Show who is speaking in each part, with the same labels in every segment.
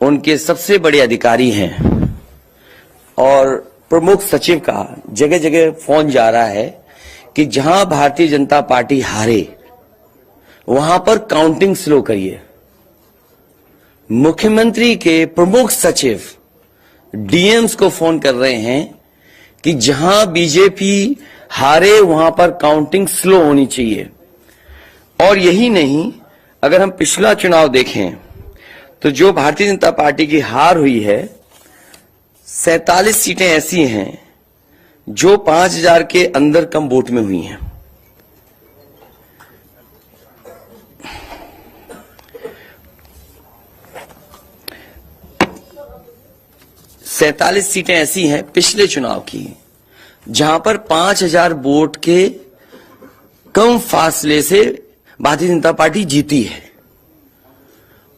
Speaker 1: उनके सबसे बड़े अधिकारी हैं और प्रमुख सचिव का जगह जगह फोन जा रहा है कि जहां भारतीय जनता पार्टी हारे वहां पर काउंटिंग स्लो करिए। मुख्यमंत्री के प्रमुख सचिव डीएम्स को फोन कर रहे हैं कि जहां बीजेपी हारे वहां पर काउंटिंग स्लो होनी चाहिए। और यही नहीं, अगर हम पिछला चुनाव देखें तो जो भारतीय जनता पार्टी की हार हुई है 47 सीटें ऐसी हैं जो 5000 के अंदर कम वोट में हुई हैं। सैंतालीस सीटें ऐसी हैं पिछले चुनाव की जहां पर 5000 वोट के कम फासले से भारतीय जनता पार्टी जीती है।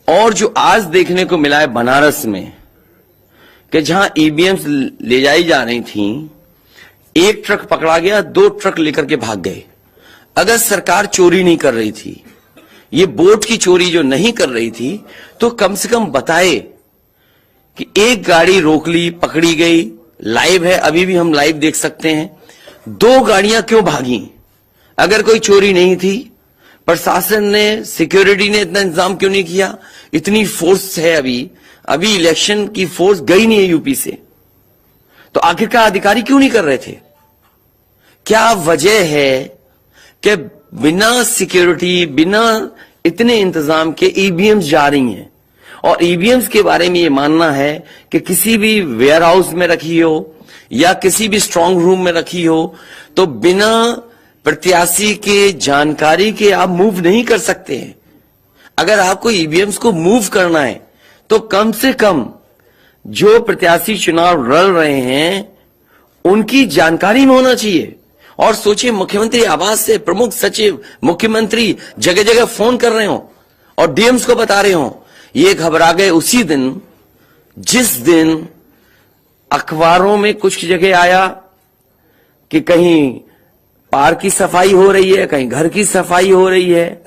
Speaker 1: और जो आज देखने को मिला है बनारस में कि जहां ईवीएम्स ले जाई जा रही थी, एक ट्रक पकड़ा गया, 2 ट्रक लेकर के भाग गए। अगर सरकार चोरी नहीं कर रही थी, ये वोट की चोरी जो नहीं कर रही थी, तो कम से कम बताए कि एक गाड़ी रोक ली, पकड़ी गई, लाइव है, अभी भी हम लाइव देख सकते हैं। 2 गाड़ियां क्यों भागी? अगर कोई चोरी नहीं थी, प्रशासन ने, सिक्योरिटी ने इतना इंतजाम क्यों नहीं किया? इतनी फोर्स है, अभी इलेक्शन की फोर्स गई नहीं है यूपी से, तो आखिरकार अधिकारी क्यों नहीं कर रहे थे? क्या वजह है कि बिना सिक्योरिटी, बिना इतने इंतजाम के ईवीएम्स जा रही हैं? और ईवीएम्स के बारे में ये मानना है कि किसी भी वेयर हाउस में रखी हो या किसी भी स्ट्रांग रूम में रखी हो, तो बिना प्रत्याशी के जानकारी के आप मूव नहीं कर सकते हैं। अगर आपको ईवीएम्स को मूव करना है तो कम से कम जो प्रत्याशी चुनाव लड़ रहे हैं उनकी जानकारी में होना चाहिए। और सोचिए, मुख्यमंत्री आवास से प्रमुख सचिव, मुख्यमंत्री जगह जगह फोन कर रहे हो और डीएम्स को बता रहे हो। ये घबरा गए उसी दिन जिस दिन अखबारों में कुछ जगह आया कि कहीं पार्क की सफाई हो रही है, कहीं घर की सफाई हो रही है।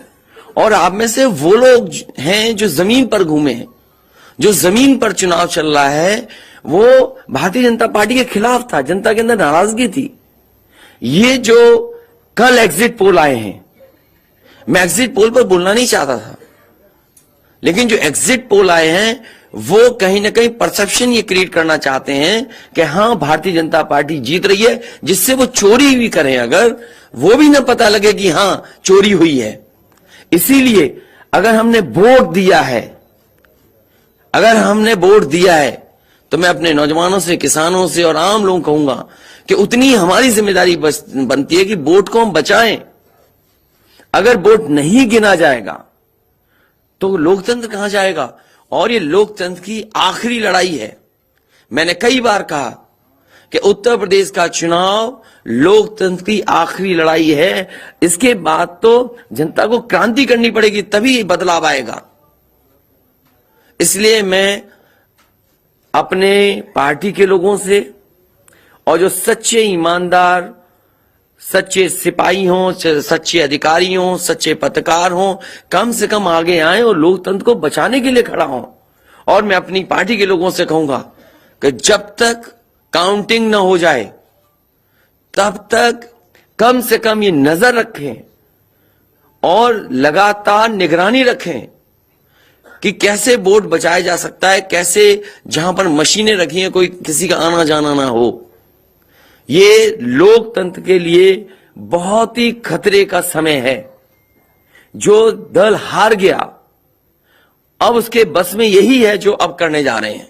Speaker 1: और आप में से वो लोग हैं जो जमीन पर घूमे हैं, जो जमीन पर चुनाव चल रहा है, वो भारतीय जनता पार्टी के खिलाफ था, जनता के अंदर नाराजगी थी। ये जो कल एग्जिट पोल आए हैं, मैं एग्जिट पोल पर बोलना नहीं चाहता था, लेकिन जो एग्जिट पोल आए हैं वो कहीं ना कहीं परसेप्शन ये क्रिएट करना चाहते हैं कि हां भारतीय जनता पार्टी जीत रही है, जिससे वो चोरी भी करें अगर, वो भी ना पता लगे कि हां चोरी हुई है। इसीलिए अगर हमने वोट दिया है तो मैं अपने नौजवानों से, किसानों से और आम लोगों को कहूंगा कि उतनी हमारी जिम्मेदारी बनती है कि वोट को हम बचाएं। अगर वोट नहीं गिना जाएगा तो लोकतंत्र कहां जाएगा? और ये लोकतंत्र की आखिरी लड़ाई है। मैंने कई बार कहा कि उत्तर प्रदेश का चुनाव लोकतंत्र की आखिरी लड़ाई है। इसके बाद तो जनता को क्रांति करनी पड़ेगी, तभी बदलाव आएगा। इसलिए मैं अपने पार्टी के लोगों से और जो सच्चे ईमानदार, सच्चे सिपाही हों, सच्चे अधिकारी हों, सच्चे पत्रकार हों, कम से कम आगे आए और लोकतंत्र को बचाने के लिए खड़ा हों। और मैं अपनी पार्टी के लोगों से कहूंगा कि जब तक काउंटिंग न हो जाए तब तक कम से कम ये नजर रखें और लगातार निगरानी रखें कि कैसे वोट बचाया जा सकता है, कैसे जहां पर मशीनें रखी हैं कोई किसी का आना जाना ना हो। ये लोकतंत्र के लिए बहुत ही खतरे का समय है। जो दल हार गया, अब उसके बस में यही है जो अब करने जा रहे हैं।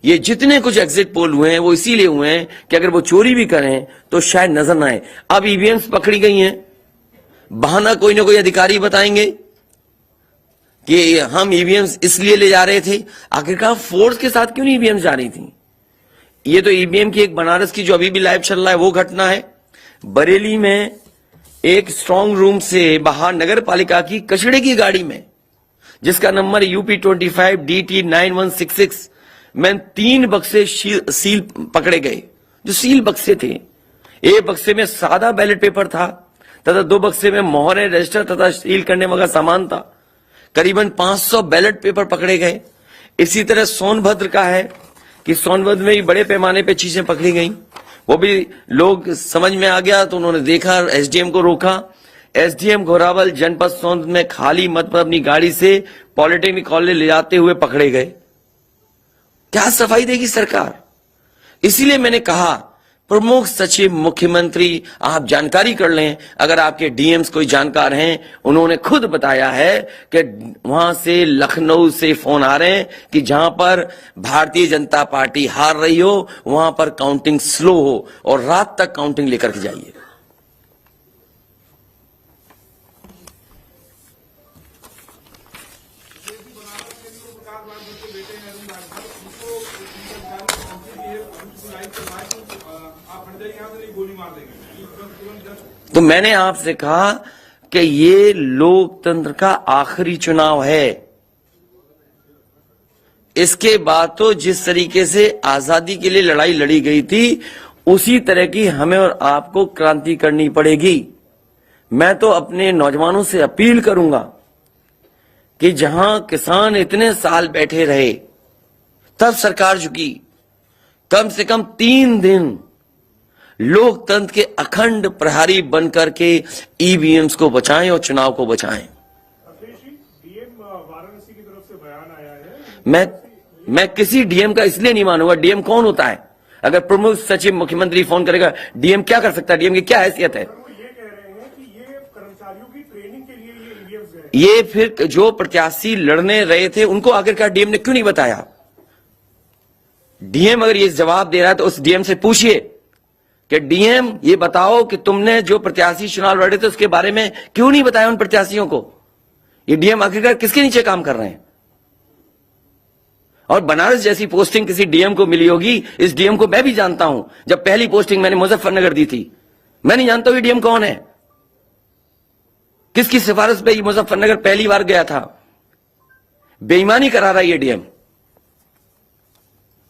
Speaker 1: ये जितने कुछ एग्जिट पोल हुए हैं वो इसीलिए हुए हैं कि अगर वो चोरी भी करें तो शायद नजर ना आए। अब ईवीएम्स पकड़ी गई हैं, बहाना कोई ना कोई अधिकारी बताएंगे कि हम ईवीएम्स इसलिए ले जा रहे थे। आखिरकार फोर्स के साथ क्यों नहीं ईवीएम्स जा रही थी? ये तो ईवीएम की एक बनारस की जो अभी भी लाइव चल रहा है वो घटना है। बरेली में एक स्ट्रांग रूम से बाहर नगर पालिका की कचड़े की गाड़ी में, जिसका नंबर UP25 DT 9166 में 3 बक्से सील पकड़े गए। जो सील बक्से थे, एक बक्से में सादा बैलेट पेपर था तथा 2 बक्से में मोहरे, रजिस्टर तथा सील करने वाला सामान था। करीबन 500 बैलेट पेपर पकड़े गए। इसी तरह सोनभद्र का है कि सोनभद्र में भी बड़े पैमाने पे चीजें पकड़ी गई, वो भी लोग समझ में आ गया तो उन्होंने देखा, एसडीएम को रोका। एसडीएम घोरावल जनपद सोनभद्र में खाली मत पर अपनी गाड़ी से पॉलिटेक्निक कॉलेज ले जाते हुए पकड़े गए। क्या सफाई देगी सरकार? इसीलिए मैंने कहा प्रमुख सचिव मुख्यमंत्री आप जानकारी कर लें, अगर आपके डीएम्स कोई जानकार हैं, उन्होंने खुद बताया है कि वहां से लखनऊ से फोन आ रहे हैं कि जहां पर भारतीय जनता पार्टी हार रही हो वहां पर काउंटिंग स्लो हो और रात तक काउंटिंग लेकर के जाइए। तो मैंने आपसे कहा कि ये लोकतंत्र का आखिरी चुनाव है। इसके बाद तो जिस तरीके से आजादी के लिए लड़ाई लड़ी गई थी उसी तरह की हमें और आपको क्रांति करनी पड़ेगी। मैं तो अपने नौजवानों से अपील करूंगा कि जहां किसान इतने साल बैठे रहे तब सरकार झुकी, कम से कम 3 दिन लोकतंत्र के अखंड प्रहरी बनकर के ईवीएम्स को बचाएं और चुनाव को बचाएं।
Speaker 2: डीएम वाराणसी की तरफ से बयान आया है।
Speaker 1: मैं किसी डीएम का इसलिए नहीं मानूंगा। डीएम कौन होता है? अगर प्रमुख सचिव मुख्यमंत्री फोन करेगा, डीएम क्या कर सकता है? डीएम की क्या हैसियत है?
Speaker 2: वो ये कह रहे हैं कि ये कर्मचारियों की ट्रेनिंग के लिए ये ईवीएम्स है।
Speaker 1: ये फिर जो प्रत्याशी लड़ने रहे थे उनको आखिरकार डीएम ने क्यों नहीं बताया? डीएम अगर ये जवाब दे रहा है तो उस डीएम से पूछिए कि डीएम ये बताओ कि तुमने जो प्रत्याशी चुनाव लड़े थे उसके बारे में क्यों नहीं बताया उन प्रत्याशियों को? ये डीएम आखिरकार किसके नीचे काम कर रहे हैं? और बनारस जैसी पोस्टिंग किसी डीएम को मिली होगी, इस डीएम को मैं भी जानता हूं। जब पहली पोस्टिंग मैंने मुजफ्फरनगर दी थी, मैं नहीं जानता हूं ये डीएम कौन है, किसकी सिफारिश पे ये मुजफ्फरनगर पहली बार गया था। बेईमानी करा रहा है ये डीएम।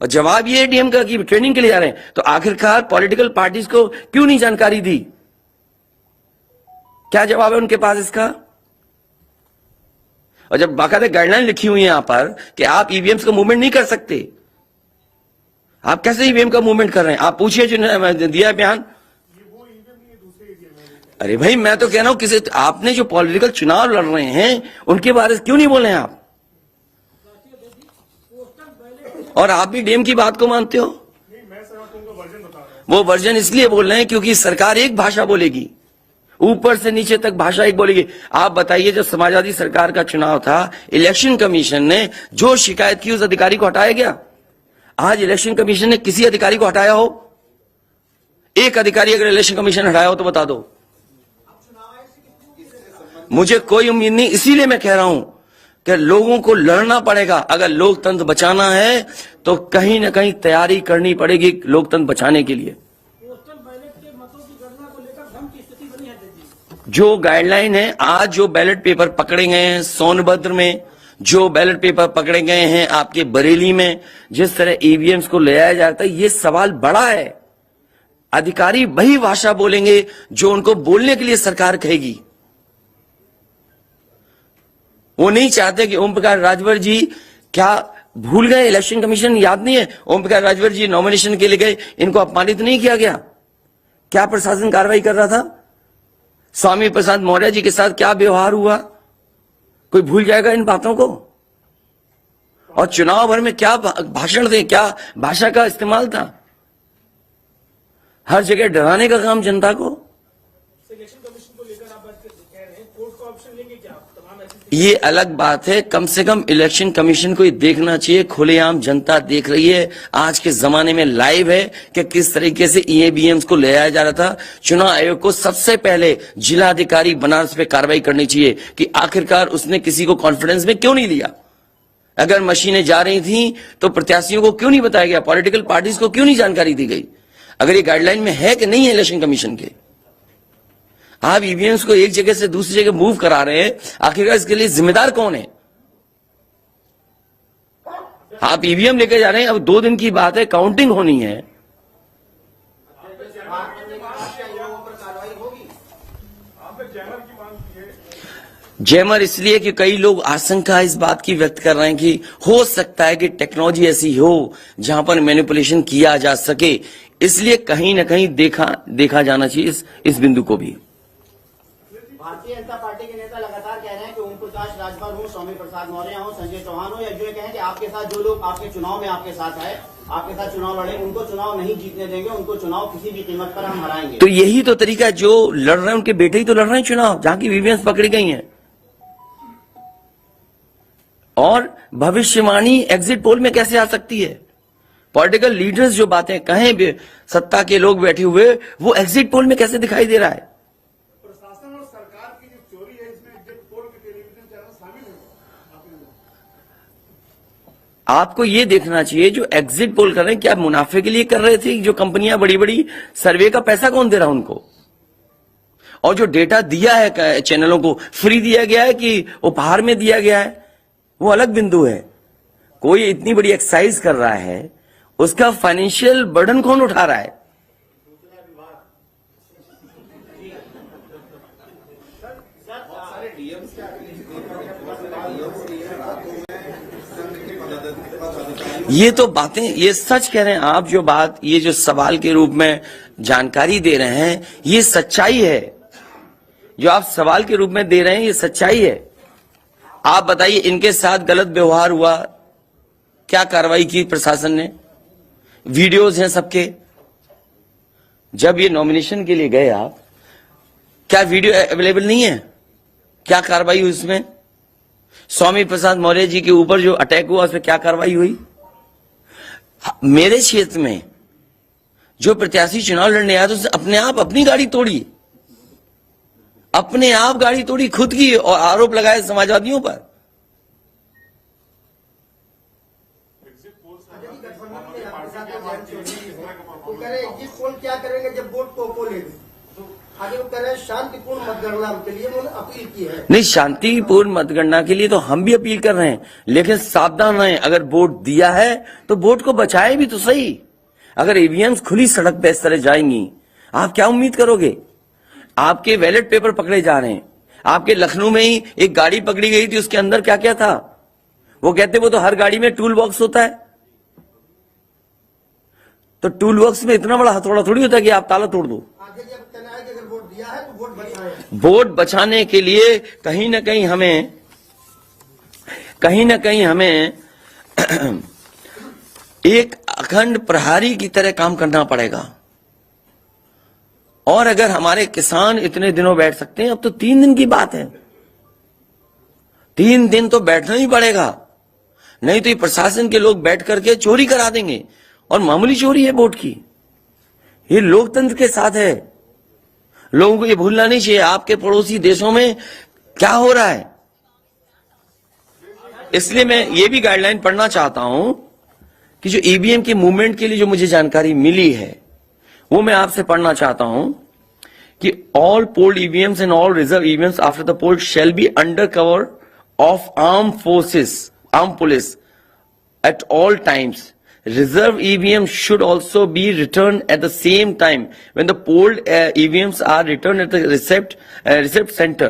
Speaker 1: और जवाब ये डीएम का कि ट्रेनिंग के लिए जा रहे हैं। तो आखिरकार पॉलिटिकल पार्टीज को क्यों नहीं जानकारी दी? क्या जवाब है उनके पास इसका? और जब बाकायदा गाइडलाइन लिखी हुई है यहां पर कि आप ईवीएम्स का मूवमेंट नहीं कर सकते, आप कैसे ईवीएम का मूवमेंट कर रहे हैं? आप पूछिए जिन्होंने दिया बयान। अरे भाई मैं तो कह रहा हूं किसी आपने जो पॉलिटिकल चुनाव लड़ रहे हैं उनके बारे में क्यों नहीं बोल रहे हैं आप? और आप भी डीएम की बात को मानते हो?
Speaker 2: मैं वर्जन बता रहा हूं।
Speaker 1: वो वर्जन इसलिए बोल रहे हैं क्योंकि सरकार एक भाषा बोलेगी, ऊपर से नीचे तक भाषा एक बोलेगी। आप बताइए, जब समाजवादी सरकार का चुनाव था, इलेक्शन कमीशन ने जो शिकायत की उस अधिकारी को हटाया गया? आज इलेक्शन कमीशन ने किसी अधिकारी को हटाया हो? एक अधिकारी अगर इलेक्शन कमीशन हटाया हो तो बता दो। मुझे कोई उम्मीद नहीं, इसीलिए मैं कह रहा हूं कि लोगों को लड़ना पड़ेगा। अगर लोकतंत्र बचाना है तो कहीं ना कहीं तैयारी करनी पड़ेगी लोकतंत्र बचाने के लिए। जो गाइडलाइन है, आज जो बैलेट पेपर पकड़े गए हैं सोनभद्र में, जो बैलेट पेपर पकड़े गए हैं आपके बरेली में, जिस तरह ईवीएम्स को ले जाया जाता है, ये सवाल बड़ा है। अधिकारी वही भाषा बोलेंगे जो उनको बोलने के लिए सरकार कहेगी। वो नहीं चाहते कि ओम प्रकाश राजभर जी क्या भूल गए? इलेक्शन कमीशन याद नहीं है? ओम प्रकाश राजभर जी नॉमिनेशन के लिए गए, इनको अपमानित नहीं किया गया? क्या प्रशासन कार्रवाई कर रहा था? स्वामी प्रसाद मौर्य जी के साथ क्या व्यवहार हुआ? कोई भूल जाएगा इन बातों को? और चुनाव भर में क्या भाषण थे, क्या भाषा का इस्तेमाल था? हर जगह डराने का काम जनता को।
Speaker 2: इलेक्शन कमीशन को लेकर आप बात कह रहे हैं, कोर्ट का ऑप्शन लेंगे क्या?
Speaker 1: ये अलग बात है। कम से कम इलेक्शन कमीशन को ये देखना चाहिए, खुलेआम जनता देख रही है, आज के जमाने में लाइव है कि किस तरीके से ईवीएम्स को ले आया जा रहा था। चुनाव आयोग को सबसे पहले जिलाधिकारी बनारस पे कार्रवाई करनी चाहिए कि आखिरकार उसने किसी को कॉन्फिडेंस में क्यों नहीं लिया। अगर मशीनें जा रही थी तो प्रत्याशियों को क्यों नहीं बताया गया? पॉलिटिकल पार्टीज को क्यों नहीं जानकारी दी गई? अगर ये गाइडलाइन में है कि नहीं है इलेक्शन कमीशन के, आप ईवीएम्स को एक जगह से दूसरी जगह मूव करा रहे हैं, आखिरकार इसके लिए जिम्मेदार कौन है? आप ईवीएम लेकर जा रहे हैं, अब 2 दिन की बात है, काउंटिंग होनी है। जैमर इसलिए कि कई लोग आशंका इस बात की व्यक्त कर रहे हैं कि हो सकता है कि टेक्नोलॉजी ऐसी हो जहां पर मैनिपुलेशन किया जा सके, इसलिए कहीं ना कहीं देखा जाना चाहिए इस बिंदु को भी।
Speaker 3: भारतीय जनता पार्टी के नेता लगातार कह रहे हैं कि ओम प्रकाश राजभर हो, स्वामी प्रसाद मौर्य हो, संजय चौहान हो, या जो ये कहें कि आपके साथ जो लोग आपके चुनाव में आपके साथ आए, आपके साथ चुनाव लड़े, उनको चुनाव नहीं जीतने देंगे, उनको चुनाव किसी भी कीमत पर हम हराएंगे।
Speaker 1: तो यही तो तरीका, जो लड़ रहे हैं उनके बेटे ही तो लड़ रहे हैं चुनाव, जहां की ईवीएम पकड़ी गई हैं। और भविष्यवाणी एग्जिट पोल में कैसे आ सकती है? पॉलिटिकल लीडर्स जो बातें कहें भी, सत्ता के लोग बैठे हुए, वो एग्जिट पोल में कैसे दिखाई दे रहा है?
Speaker 2: प्रशासन और सरकार की जो चोरी है इसमें एग्जिट पोल के टेलीविजन चैनल शामिल है।
Speaker 1: आपको ये देखना चाहिए, जो एग्जिट पोल कर रहे हैं क्या मुनाफे के लिए कर रहे थे? जो कंपनियां बड़ी बड़ी, सर्वे का पैसा कौन दे रहा है उनको? और जो डेटा दिया है चैनलों को, फ्री दिया गया है कि उपहार में दिया गया है, वो अलग बिंदु है। कोई इतनी बड़ी एक्सरसाइज कर रहा है, उसका फाइनेंशियल बर्डन कौन उठा रहा है? ये तो बातें, ये सच कह रहे हैं आप। जो बात, ये जो सवाल के रूप में जानकारी दे रहे हैं, ये सच्चाई है। जो आप सवाल के रूप में दे रहे हैं, ये सच्चाई है। आप बताइए, इनके साथ गलत व्यवहार हुआ, क्या कार्रवाई की प्रशासन ने? वीडियोज हैं सबके। जब ये नॉमिनेशन के लिए गए आप, क्या वीडियो अवेलेबल नहीं है? क्या कार्रवाई हुई उसमें? स्वामी प्रसाद मौर्य जी के ऊपर जो अटैक हुआ, उसमें क्या कार्रवाई हुई? मेरे क्षेत्र में जो प्रत्याशी चुनाव लड़ने आया, तो उसने अपने आप अपनी गाड़ी तोड़ी, अपने आप गाड़ी तोड़ी खुद की, और आरोप लगाए समाजवादियों पर।
Speaker 3: वो कह रहे एग्जिट पोल क्या करेंगे जब वोट को पोलेंगे, तो आगे वो कह रहे हैं शांतिपूर्ण मतगणना के लिए उन्होंने अपील की है।
Speaker 1: नहीं, शांतिपूर्ण मतगणना के लिए तो हम भी अपील कर रहे हैं, लेकिन सावधान रहें। अगर वोट दिया है तो वोट को बचाए भी तो सही। अगर ईवीएम्स खुली सड़क पे इस तरह जाएंगी, आप क्या उम्मीद करोगे? आपके बैलेट पेपर पकड़े जा रहे हैं। आपके लखनऊ में ही एक गाड़ी पकड़ी गई थी, उसके अंदर क्या क्या था? वो कहते वो तो हर गाड़ी में टूल बॉक्स होता है। तो टूल बॉक्स में इतना बड़ा हथौड़ा थोड़ी होता है कि आप ताला तोड़ दो।
Speaker 3: आगे जब कहना है कि अगर वोट दिया है तो वोट बचाए।
Speaker 1: वोट बचाने के लिए कहीं ना कहीं हमें एक अखंड प्रहरी की तरह काम करना पड़ेगा। और अगर हमारे किसान इतने दिनों बैठ सकते हैं, अब तो 3 दिन की बात है, 3 दिन तो बैठना ही पड़ेगा। नहीं तो ये प्रशासन के लोग बैठ करके चोरी करा देंगे, और मामूली चोरी है वोट की। ये लोकतंत्र के साथ है। लोगों को ये भूलना नहीं चाहिए आपके पड़ोसी देशों में क्या हो रहा है। इसलिए मैं ये भी गाइडलाइन पढ़ना चाहता हूं कि जो ईवीएम के मूवमेंट के लिए जो मुझे जानकारी मिली है, वो मैं आपसे पढ़ना चाहता हूं कि all polled EVMs and all reserve EVMs after the poll shall be under cover of arm forces, arm police at all times. Reserve EVMs should also be returned at the same time when the polled EVMs are returned at the receipt center.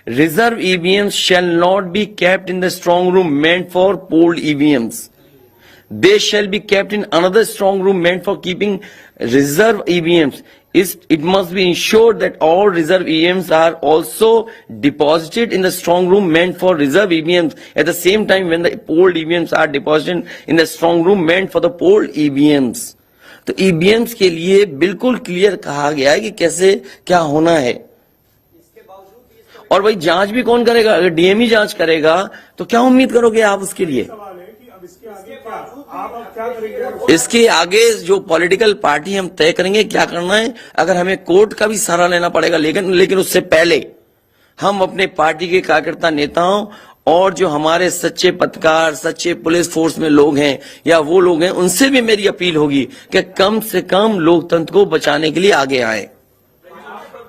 Speaker 1: Reserve EVMs shall not be kept in the strong room meant for polled EVMs. They shall be kept in another strong room meant for keeping reserve EVMs. It must be ensured that all reserve EVMs are also deposited in the strong room meant for reserve EVMs at the same time when the polled EVMs are deposited in the strong room meant for the polled EVMs. तो EVMs के लिए बिल्कुल clear कहा गया है कि कैसे क्या होना है। और भाई जांच भी कौन करेगा? अगर डीएमई जांच करेगा तो क्या उम्मीद करोगे आप उसके लिए?
Speaker 2: सवाल है कि अब इसके आगे क्या, आप अब क्या करेंगे?
Speaker 1: इसके आगे जो पॉलिटिकल पार्टी हम तय करेंगे क्या करना है। अगर हमें कोर्ट का भी सहारा लेना पड़ेगा, लेकिन उससे पहले हम अपने पार्टी के कार्यकर्ता, नेताओं और जो हमारे सच्चे पत्रकार, सच्चे पुलिस फोर्स में लोग हैं या वो लोग हैं, उनसे भी मेरी अपील होगी कि कम से कम लोकतंत्र को बचाने के लिए आगे आए।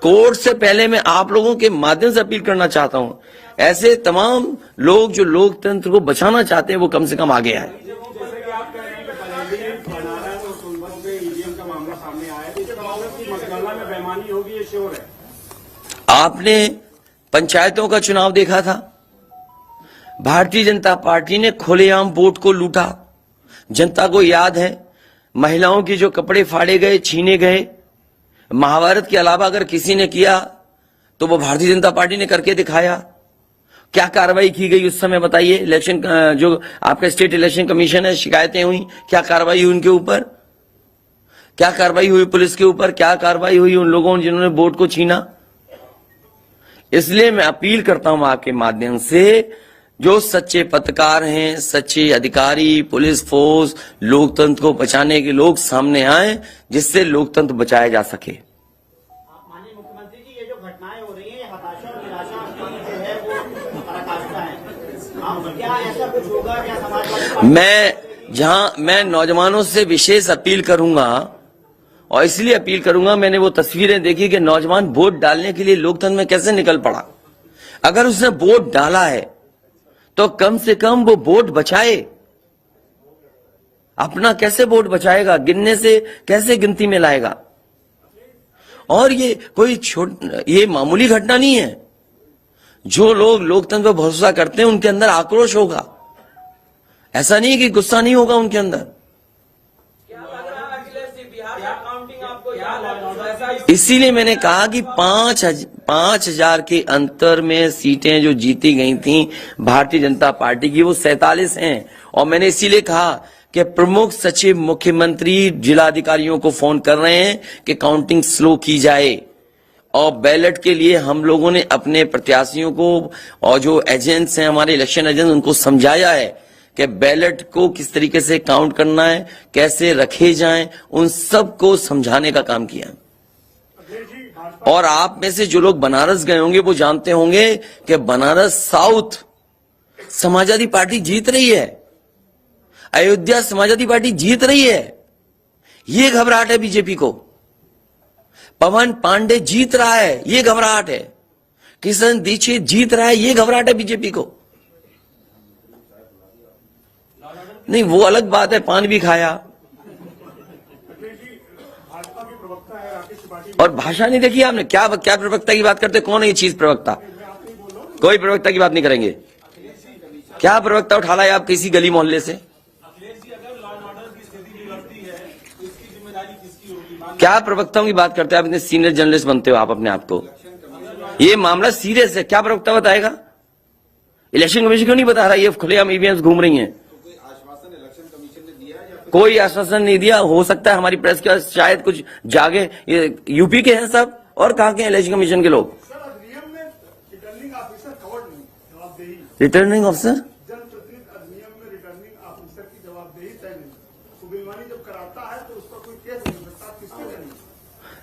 Speaker 1: कोर्ट से पहले मैं आप लोगों के माध्यम से अपील करना चाहता हूं, ऐसे तमाम लोग जो लोकतंत्र को बचाना चाहते हैं वो कम से कम आगे आए।
Speaker 2: जैसे कि आप कह रहे हैं कि बरेली, बनारस और सोनभद्र में ईवीएम का मामला सामने आया है, इससे कांग्रेस की मतगणना में बेईमानी होगी, ये श्योर है।
Speaker 1: आपने पंचायतों का चुनाव देखा था, भारतीय जनता पार्टी ने खुलेआम वोट को लूटा। जनता को याद है, महिलाओं के जो कपड़े फाड़े गए, छीने गए, महाभारत के अलावा अगर किसी ने किया तो वो भारतीय जनता पार्टी ने करके दिखाया। क्या कार्रवाई की गई उस समय बताइए? इलेक्शन जो आपका स्टेट इलेक्शन कमीशन है, शिकायतें हुई, क्या कार्रवाई हुई उनके ऊपर? क्या कार्रवाई हुई पुलिस के ऊपर? क्या कार्रवाई हुई उन लोगों जिन्होंने वोट को छीना? इसलिए मैं अपील करता हूं आपके माध्यम से, जो सच्चे पत्रकार हैं, सच्चे अधिकारी, पुलिस फोर्स, लोकतंत्र को बचाने के लोग सामने आए, जिससे लोकतंत्र बचाया जा सके।
Speaker 3: माननीय मुख्यमंत्री जी, ये जो घटनाएं हो रही हैं, ये हताशा और निराशा आपकी जो है वो पराकाष्ठा है। क्या ऐसा कुछ होगा? क्या समाजवादी पार्टी
Speaker 1: मैं नौजवानों से विशेष अपील करूंगा, और इसलिए अपील करूंगा, मैंने वो तस्वीरें देखी कि नौजवान वोट डालने के लिए लोकतंत्र में कैसे निकल पड़ा। अगर उसने वोट डाला है तो कम से कम वो वोट बचाए। अपना कैसे वोट बचाएगा? गिनने से कैसे गिनती में लाएगा? और ये कोई ये मामूली घटना नहीं है। जो लोग लोकतंत्र पर भरोसा करते हैं उनके अंदर आक्रोश होगा, ऐसा नहीं है कि गुस्सा नहीं होगा उनके अंदर। इसीलिए मैंने कहा कि 5,000 के अंतर में सीटें जो जीती गई थी भारतीय जनता पार्टी की, वो 47 हैं। और मैंने इसीलिए कहा कि प्रमुख सचिव मुख्यमंत्री जिलाधिकारियों को फोन कर रहे हैं कि काउंटिंग स्लो की जाए। और बैलेट के लिए हम लोगों ने अपने प्रत्याशियों को और जो एजेंट्स हैं, हमारे इलेक्शन एजेंट्स, उनको समझाया है कि बैलेट को किस तरीके से काउंट करना है, कैसे रखे जाएं, उन सब को समझाने का काम किया। और आप में से जो लोग बनारस गए होंगे वो जानते होंगे कि बनारस साउथ समाजवादी पार्टी जीत रही है, अयोध्या समाजवादी पार्टी जीत रही है। ये घबराहट है बीजेपी को। पवन पांडे जीत रहा है, ये घबराहट है। किशन दीक्षित जीत रहा है, ये घबराहट है बीजेपी को। नहीं, वो अलग बात है, पान भी खाया। और भाषा नहीं देखी आपने? क्या प्रवक्ता की बात करते? कौन है ये चीज प्रवक्ता? कोई प्रवक्ता की बात नहीं करेंगे। क्या प्रवक्ता उठा लाए आप किसी गली मोहल्ले से? क्या प्रवक्ताओं की बात करते हैं आप? इतने सीनियर जर्नलिस्ट बनते हो आप अपने आप को। ये मामला सीरियस है, क्या प्रवक्ता बताएगा? इलेक्शन कमीशन क्यों नहीं बता रहा? ये खुलेआम ईवीएम घूम रही हैं। कोई आश्वासन नहीं दिया। हो सकता है हमारी प्रेस के शायद कुछ जागे। ये यूपी के हैं सब, और कहां के इलेक्शन कमीशन के लोग?
Speaker 2: रिटर्निंग ऑफिसर कवर्ड नहीं, जवाबदेही।
Speaker 1: रिटर्निंग ऑफिसर,
Speaker 2: जनप्रतिनिधि अधिनियम में रिटर्निंग ऑफिसर की जवाबदेही तय नहीं। तो बेईमानी जब कराता है तो उसका कोई केस नहीं सकता, किसके देनी?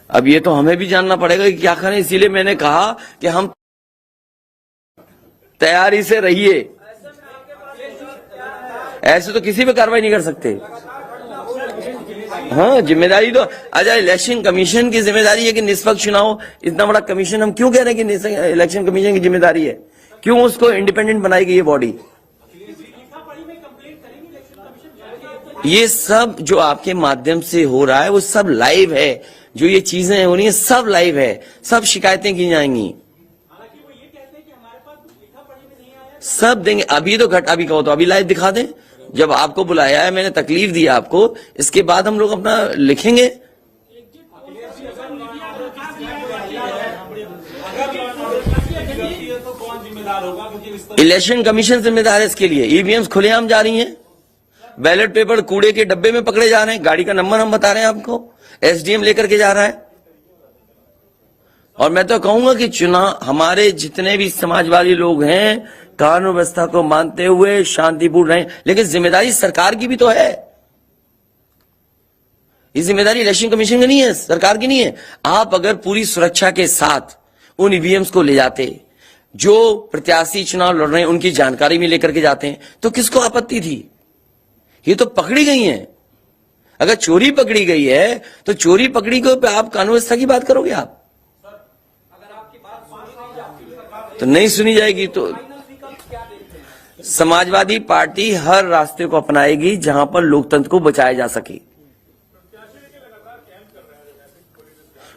Speaker 1: अब ये तो हमें भी जानना पड़ेगा कि क्या करें। इसीलिए मैंने कहा कि हम तैयारी से रहिए। ऐसे तो किसी पे कार्रवाई नहीं कर सकते। हाँ, जिम्मेदारी तो अच्छा इलेक्शन कमीशन की जिम्मेदारी है कि निष्पक्ष चुनाव। इतना बड़ा कमीशन, हम क्यों कह रहे हैं कि इलेक्शन कमीशन की जिम्मेदारी है? क्यों उसको इंडिपेंडेंट बनाई गई ये बॉडी? ये सब जो आपके माध्यम से हो रहा है वो सब लाइव है। जो ये चीजें हो रही है सब लाइव है, सब शिकायतें की जाएंगी, सब देंगे। अभी तो अभी कहो तो अभी लाइव दिखा दें। जब आपको बुलाया है, मैंने तकलीफ दी आपको, इसके बाद हम लोग अपना लिखेंगे। इलेक्शन कमीशन जिम्मेदार है इसके लिए। ईवीएम्स खुलेआम जा रही हैं, बैलेट पेपर कूड़े के डब्बे में पकड़े जा रहे हैं, गाड़ी का नंबर हम बता रहे हैं आपको, एसडीएम लेकर के जा रहा है। और मैं तो कहूंगा कि चुनाव, हमारे जितने भी समाजवादी लोग हैं कानून व्यवस्था को मानते हुए शांतिपूर्ण रहें, लेकिन जिम्मेदारी सरकार की भी तो है। ये जिम्मेदारी इलेक्शन कमीशन की नहीं है, सरकार की नहीं है। आप अगर पूरी सुरक्षा के साथ उन ईवीएम्स को ले जाते, जो प्रत्याशी चुनाव लड़ रहे हैं उनकी जानकारी भी लेकर के जाते हैं, तो किसको आपत्ति थी? ये तो पकड़ी गई हैं। अगर चोरी पकड़ी गई है तो चोरी पकड़ी को पे आप कानून व्यवस्था की बात करोगे? आप तो नहीं सुनी जाएगी। तो समाजवादी पार्टी हर रास्ते को अपनाएगी जहां पर लोकतंत्र को बचाया जा सके।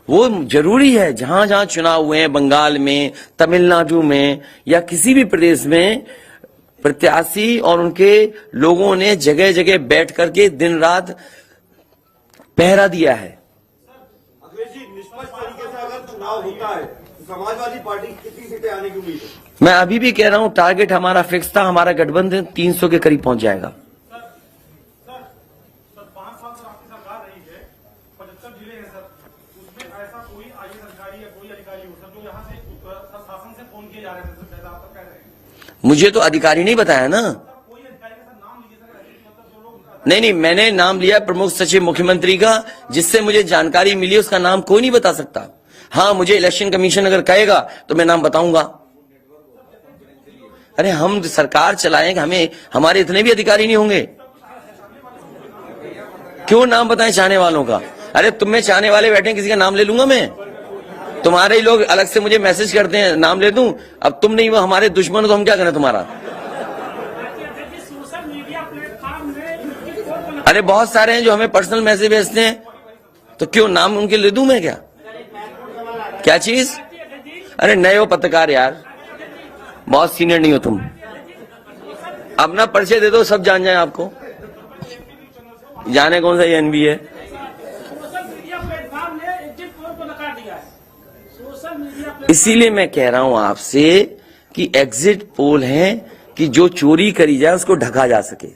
Speaker 1: वो जरूरी है। जहां जहां चुनाव हुए हैं, बंगाल में, तमिलनाडु में या किसी भी प्रदेश में, प्रत्याशी और उनके लोगों ने जगह जगह बैठ करके दिन रात पहरा दिया है।
Speaker 4: अखिलेश जी, निष्पक्ष तरीके से अगर चुनाव होता है तो समाजवादी पार्टी कितनी सीटें आने की उम्मीद है?
Speaker 1: मैं अभी भी कह रहा हूं, टारगेट हमारा फिक्स था, हमारा गठबंधन 300 के करीब पहुंच जाएगा।
Speaker 2: सर 5 साल से आपकी सरकार रही है, 75 जिले हैं सर, उसमें ऐसा कोई आईएएस अधिकारी या कोई अधिकारी हो सर जो यहाँ से शासन से फोन किए जा रहे थे सर, जैसा आप कह रहे हैं?
Speaker 1: मुझे तो अधिकारी नहीं बताया ना।
Speaker 2: कोई अधिकारी का सर नाम लीजिए सर, मतलब जो लोग
Speaker 1: नहीं, मैंने नाम लिया प्रमुख सचिव मुख्यमंत्री का, जिससे मुझे जानकारी मिली, उसका नाम कोई नहीं बता सकता। हाँ, मुझे इलेक्शन कमीशन अगर कहेगा तो मैं नाम बताऊंगा। अरे हम सरकार चलाएंगे, हमें हमारे इतने भी अधिकारी नहीं होंगे? क्यों नाम बताएं चाहने वालों का? अरे तुम में चाहने वाले बैठे, किसी का नाम ले लूंगा मैं? तुम्हारे ही लोग अलग से मुझे मैसेज करते हैं, नाम ले दूं? अब तुम नहीं, वो हमारे दुश्मन हो तो हम क्या करें तुम्हारा? अरे बहुत सारे हैं जो हमें पर्सनल मैसेज भेजते हैं, तो क्यों नाम उनके ले दूं मैं? क्या चीज? अरे नए हो पत्रकार यार, बहुत सीनियर नहीं हो तुम। अपना परिचय दे दो, सब जान जाए आपको। जाने कौन सा एनबी है? इसीलिए मैं कह रहा हूं आपसे कि एग्जिट पोल है कि जो चोरी करी जाए उसको ढका जा सके।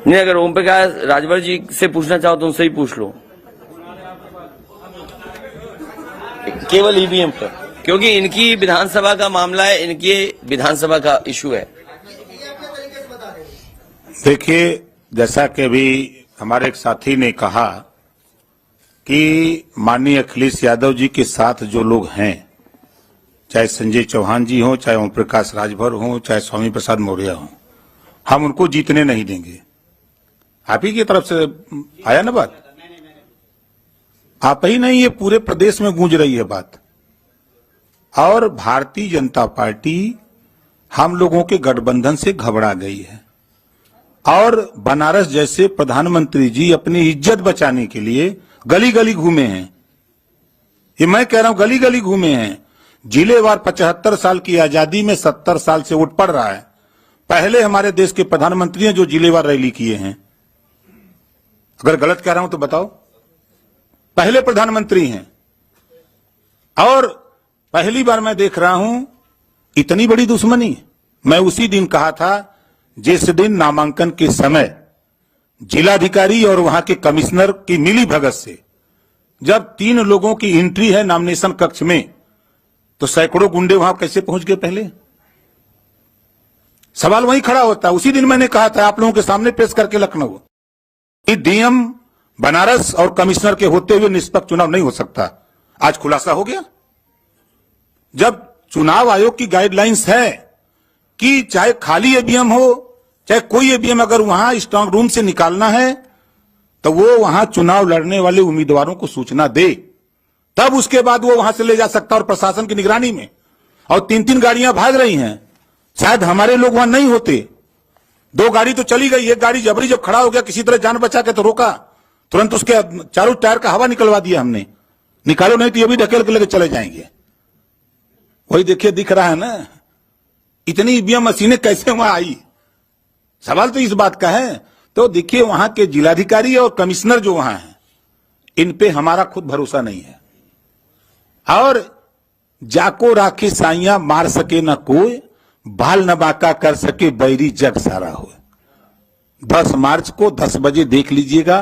Speaker 1: नहीं, अगर ओम प्रकाश राजभर जी से पूछना चाहो तो उनसे ही पूछ लो, केवल ईवीएम पर, क्योंकि इनकी विधानसभा का मामला है, इनकी विधानसभा का इशू है।
Speaker 5: देखिए, जैसा कि अभी हमारे एक साथी ने कहा कि माननीय अखिलेश यादव जी के साथ जो लोग हैं, चाहे संजय चौहान जी हो, चाहे ओम प्रकाश राजभर हो, चाहे स्वामी प्रसाद मौर्य हो, हम उनको जीतने नहीं देंगे। आप ही की तरफ से आया ना बात? आप ही नहीं, ये पूरे प्रदेश में गूंज रही है बात। और भारतीय जनता पार्टी हम लोगों के गठबंधन से घबरा गई है और बनारस जैसे प्रधानमंत्री जी अपनी इज्जत बचाने के लिए गली गली घूमे हैं। ये मैं कह रहा हूं, गली गली घूमे हैं। जिलेवार 75 साल की आजादी में 70 साल से उठ पड़ रहा है। पहले हमारे देश के प्रधानमंत्री हैं जो जिलेवार रैली किए हैं। अगर गलत कह रहा हूं तो बताओ। पहले प्रधानमंत्री हैं और पहली बार मैं देख रहा हूं इतनी बड़ी दुश्मनी। मैं उसी दिन कहा था जिस दिन नामांकन के समय जिलाधिकारी और वहां के कमिश्नर की मिली भगत से जब 3 लोगों की एंट्री है नॉमिनेशन कक्ष में, तो सैकड़ों गुंडे वहां कैसे पहुंच गए? पहले सवाल वहीं खड़ा होता है। उसी दिन मैंने कहा था आप लोगों के सामने पेश करके लखनऊ, डीएम बनारस और कमिश्नर के होते हुए निष्पक्ष चुनाव नहीं हो सकता। आज खुलासा हो गया। जब चुनाव आयोग की गाइडलाइंस है कि चाहे खाली ईवीएम हो चाहे कोई ईवीएम, अगर वहां स्ट्रांग रूम से निकालना है तो वो वहां चुनाव लड़ने वाले उम्मीदवारों को सूचना दे, तब उसके बाद वो वहां से ले जा सकता। और प्रशासन की निगरानी में। और 3-3 गाड़ियां भाग रही हैं। शायद हमारे लोग वहां नहीं होते। 2 गाड़ी तो चली गई, एक गाड़ी जबरी जब खड़ा हो गया किसी तरह जान बचा के तो रोका, तुरंत उसके चारों टायर का हवा निकलवा दिया हमने। निकालो नहीं तो ये भी ढकेल के लेके चले जाएंगे। वही देखिए, दिख रहा है ना इतनी ईवीएम मशीनें कैसे वहां आई। सवाल तो इस बात का है। तो देखिए, वहां के जिलाधिकारी और कमिश्नर जो वहां हैं, इन पे हमारा खुद भरोसा नहीं है। और जाको राखे साइया मार सके न कोई, बाल न बाका कर सके बैरी जग सारा हो। 10 मार्च को 10 बजे देख लीजिएगा।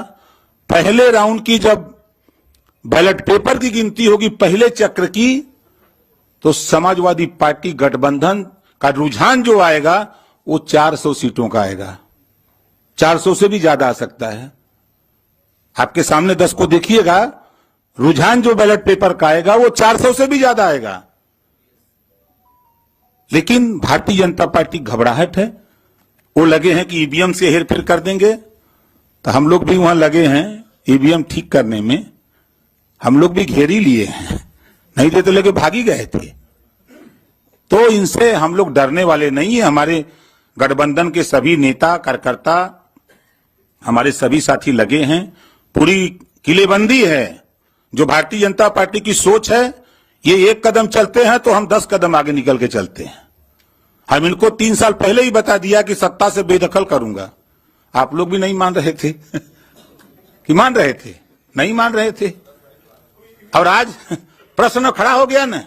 Speaker 5: पहले राउंड की जब बैलेट पेपर की गिनती होगी पहले चक्र की, तो समाजवादी पार्टी गठबंधन का रुझान जो आएगा वो 400 सीटों का आएगा। 400 से भी ज्यादा आ सकता है। आपके सामने 10 को देखिएगा, रुझान जो बैलेट पेपर का आएगा वो 400 से भी ज्यादा आएगा। लेकिन भारतीय जनता पार्टी घबराहट है। वो लगे हैं कि ईवीएम से हेरफेर कर देंगे, तो हम लोग भी वहां लगे हैं ईवीएम ठीक करने में। हम लोग भी घेर ही लिए हैं, नहीं थे तो लेके भागी गए थे। तो इनसे हम लोग डरने वाले नहीं है। हमारे गठबंधन के सभी नेता कार्यकर्ता हमारे सभी साथी लगे हैं, पूरी किलेबंदी है। जो भारतीय जनता पार्टी की सोच है, ये एक कदम चलते हैं तो हम 10 कदम आगे निकल के चलते हैं। हम इनको 3 साल पहले ही बता दिया कि सत्ता से बेदखल करूंगा। आप लोग भी नहीं मान रहे थे कि मान रहे थे? नहीं मान रहे थे। और आज प्रश्न खड़ा हो गया ना।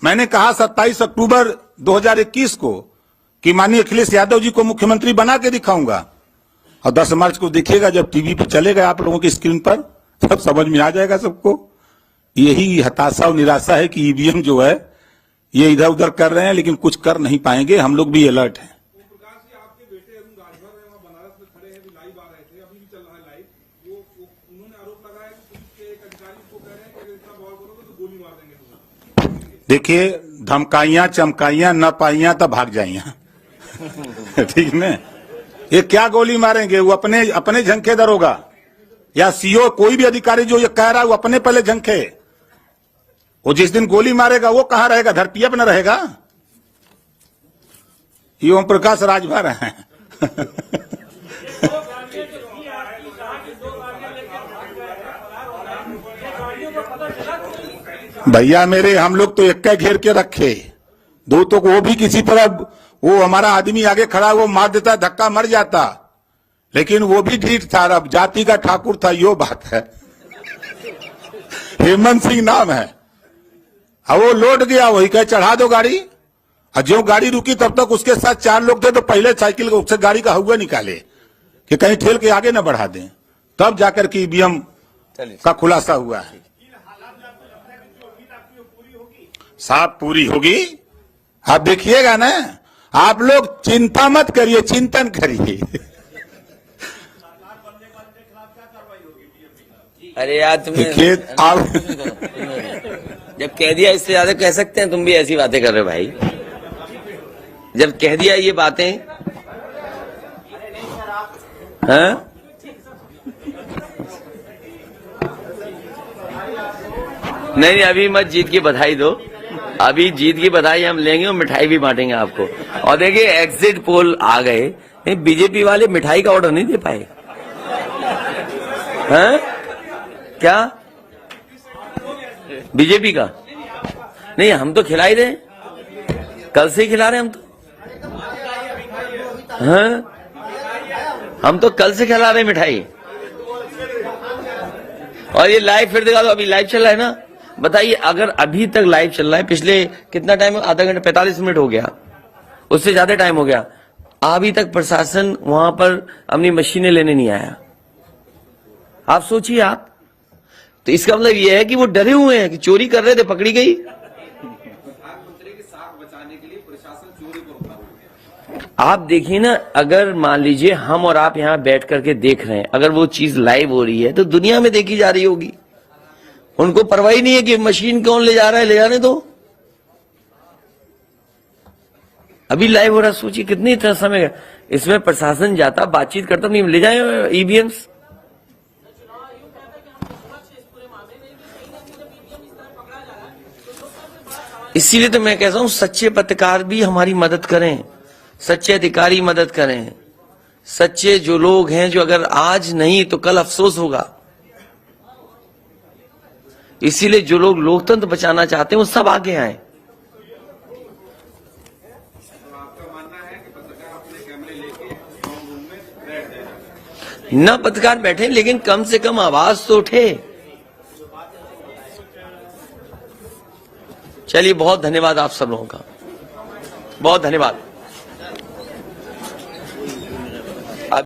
Speaker 5: मैंने कहा 27 अक्टूबर 2021 को कि माननीय अखिलेश यादव जी को मुख्यमंत्री बना के दिखाऊंगा, और 10 मार्च को देखिएगा जब टीवी पर चलेगा आप लोगों की स्क्रीन पर, तब समझ में आ जाएगा सबको। यही हताशा और निराशा है कि ईवीएम जो है ये इधर उधर कर रहे हैं, लेकिन कुछ कर नहीं पाएंगे। हम लोग भी अलर्ट हैं।
Speaker 2: प्रकाश जी, आपके बेटे अरुण राजभर है, वहाँ बनारस में खड़े हैं, लाइव आ रहे थे, अभी भी चल रहा है लाइव। वो उन्होंने आरोप लगाया कि पुलिस के एक अधिकारी को कह रहे हैं कि अगर इतना बवाल करोगे तो गोली मार देंगे।
Speaker 5: देखिए, धमकाइयां चमकाइयां न पाइयां तब भाग जाइया ठीक है। ये क्या गोली मारेंगे? वो अपने झंखे दरोगा या सीओ, कोई भी अधिकारी जो ये कह रहा है वो अपने पहले झंखे। वो जिस दिन गोली मारेगा वो कहां रहेगा? धरती पर न रहेगा। ये ओम प्रकाश राजभर हैं भैया मेरे, हम लोग तो एक घेर के रखे, दो तो वो भी किसी तरह वो हमारा आदमी आगे खड़ा वो मार देता, धक्का मर जाता, लेकिन वो भी ढीठ था। अब जाति का ठाकुर था, यो बात है। हेमंत सिंह नाम है। अब वो लौट गया, वही कहे चढ़ा दो गाड़ी। और जो गाड़ी रुकी तब तक उसके साथ 4 लोग थे, तो पहले साइकिल उससे गाड़ी का हुआ निकाले कि कहीं ठेल के आगे न बढ़ा दें, तब जाकर के ईवीएम का खुलासा हुआ है। साफ पूरी होगी, आप देखिएगा ना। आप लोग चिंता मत करिए, चिंतन करिए।
Speaker 1: अरे यार तुमने जब कह दिया, इससे ज्यादा कह सकते हैं? तुम भी ऐसी बातें कर रहे हो भाई। जब कह दिया ये बातें, हाँ? नहीं, अभी मत जीत की बधाई दो। अभी जीत की बधाई हम लेंगे और मिठाई भी बांटेंगे आपको। और देखिए, एग्जिट पोल आ गए, बीजेपी वाले मिठाई का ऑर्डर नहीं दे पाए। हैं? क्या बीजेपी का? नहीं, हम तो खिला ही रहे, कल से ही खिला रहे हम तो। हाँ, हम तो कल से खिला रहे मिठाई। और ये लाइव फिर दिखा दो। अभी लाइव चल रहा है ना। बताइए, अगर अभी तक लाइव चल रहा है, पिछले कितना टाइम, आधा घंटा 45 मिनट हो गया, उससे ज्यादा टाइम हो गया, अभी तक प्रशासन वहां पर अपनी मशीनें लेने नहीं आया। आप सोचिए आप। तो इसका मतलब यह है कि वो डरे हुए हैं कि चोरी कर रहे थे, पकड़ी गई। आप देखिए ना, अगर मान लीजिए हम और आप यहां बैठ करके देख रहे हैं, अगर वो चीज लाइव हो रही है तो दुनिया में देखी जा रही होगी। उनको परवाह नहीं है कि मशीन कौन ले जा रहा है, ले जाने दो। अभी लाइव हो रहा, सोचिए कितनी इतना समय इसमें प्रशासन जाता, बातचीत करता, नहीं ले जाए ईवीएम्स। इसीलिए तो मैं कहता हूं, सच्चे पत्रकार भी हमारी मदद करें, सच्चे अधिकारी मदद करें, सच्चे जो लोग हैं, जो अगर आज नहीं तो कल अफसोस होगा। इसीलिए जो लोग लोकतंत्र बचाना चाहते हैं वो सब आगे आए। न पत्रकार बैठे, लेकिन कम से कम आवाज तो उठे। चलिए, बहुत धन्यवाद आप सब लोगों का, बहुत धन्यवाद।